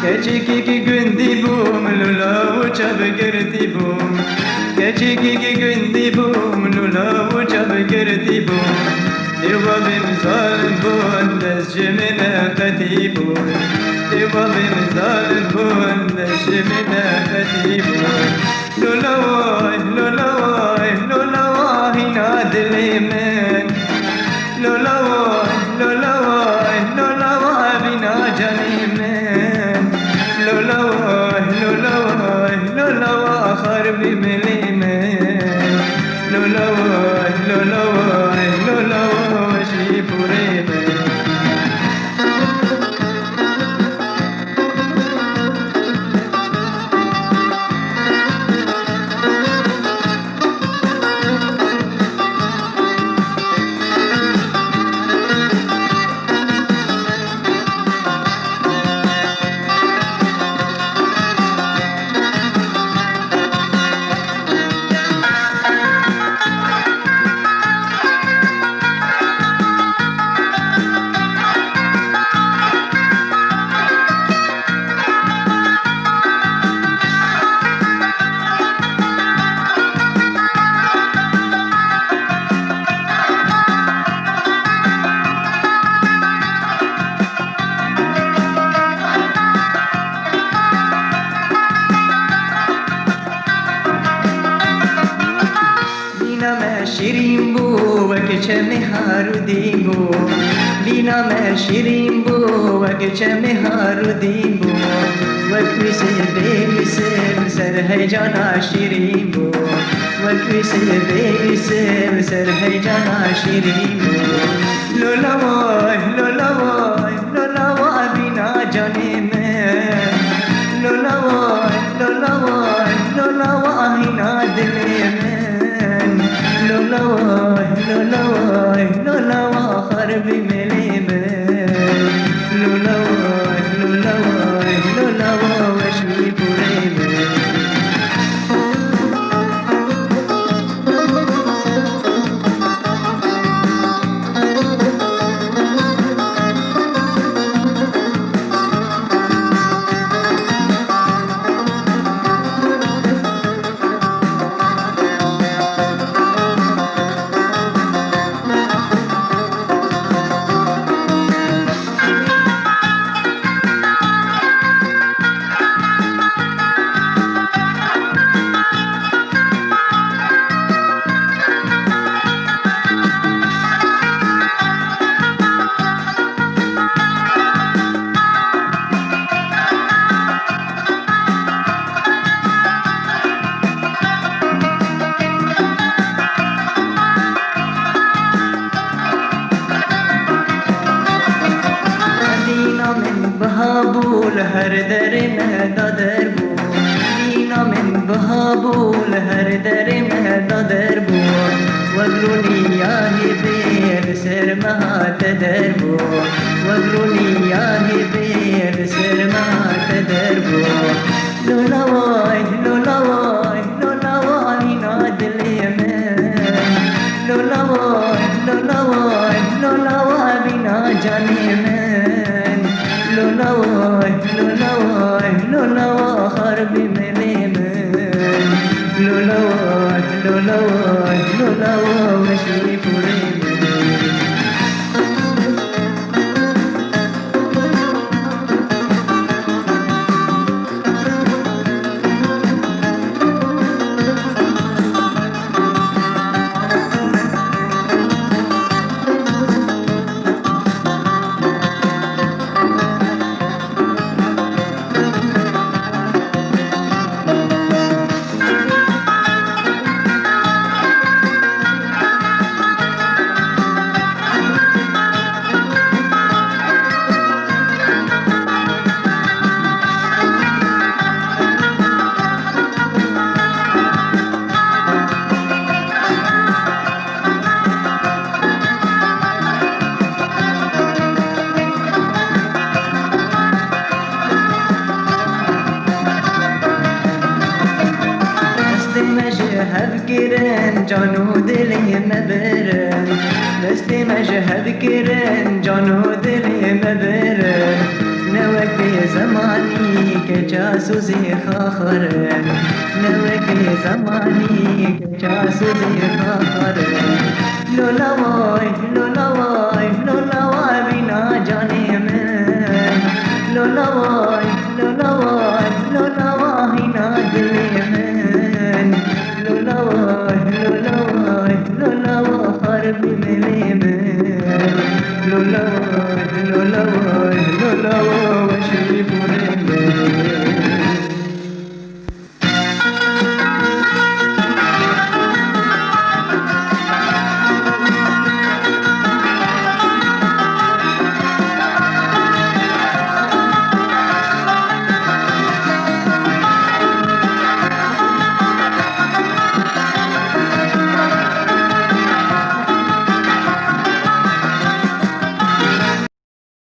keçiki ki gündi bum lula uçab girdi bum keçiki ki gündi bum lula uçab girdi bum Devabim zalim bun descimine katibun Devabim zalim bun descimine katibun Lula vay lula vay lula vay nadilimin Lula vay lula vay lula vay bina canimin Lula vay lula vay lula vay harbi milimin Lula vay lula vay lula vay shi purimin شیرین بو و که چه مهارودین بو بینا من شیرین بو و که چه مهارودین بو و کویسه بیسم سر هیجانا شیرین بو و کویسه بیسم سر هیجانا شیرین بو لولا وای لولا وای لولا وای بینا جانی من لولا وای لولا وای لولا وای نا دلی من لولا وای لولا وای لولا وای خربی ملی من لولا وای لولا وای لولا وای وشمی پوری من بهابول هر در مهدادر بو دینا من بهابول هر در مهدادر بو وگرونی آهی بیر سر مهات در بو وگرونی آهی بیر سر مهات در بو لولا وای لولا وای لولا وای نادلی من لولا وای لولا وای لولا وای بینا جانی من لولا وای لولا وای لولا وای خربی ملی من لولا وای لولا وای لولا وای وشی پوری من هفكرن جانو دلی مبرن دست مجه هفكرن جانو دلی مبرن نوک زمانی که جاسوسی خاخر نوک زمانی که جاسوسی خاخر لولوای لولوای لولوای بینا جانی من لولوای لولوای لولوای نا دل من لولوای لولوای لولوای حرب من لولوای لولوای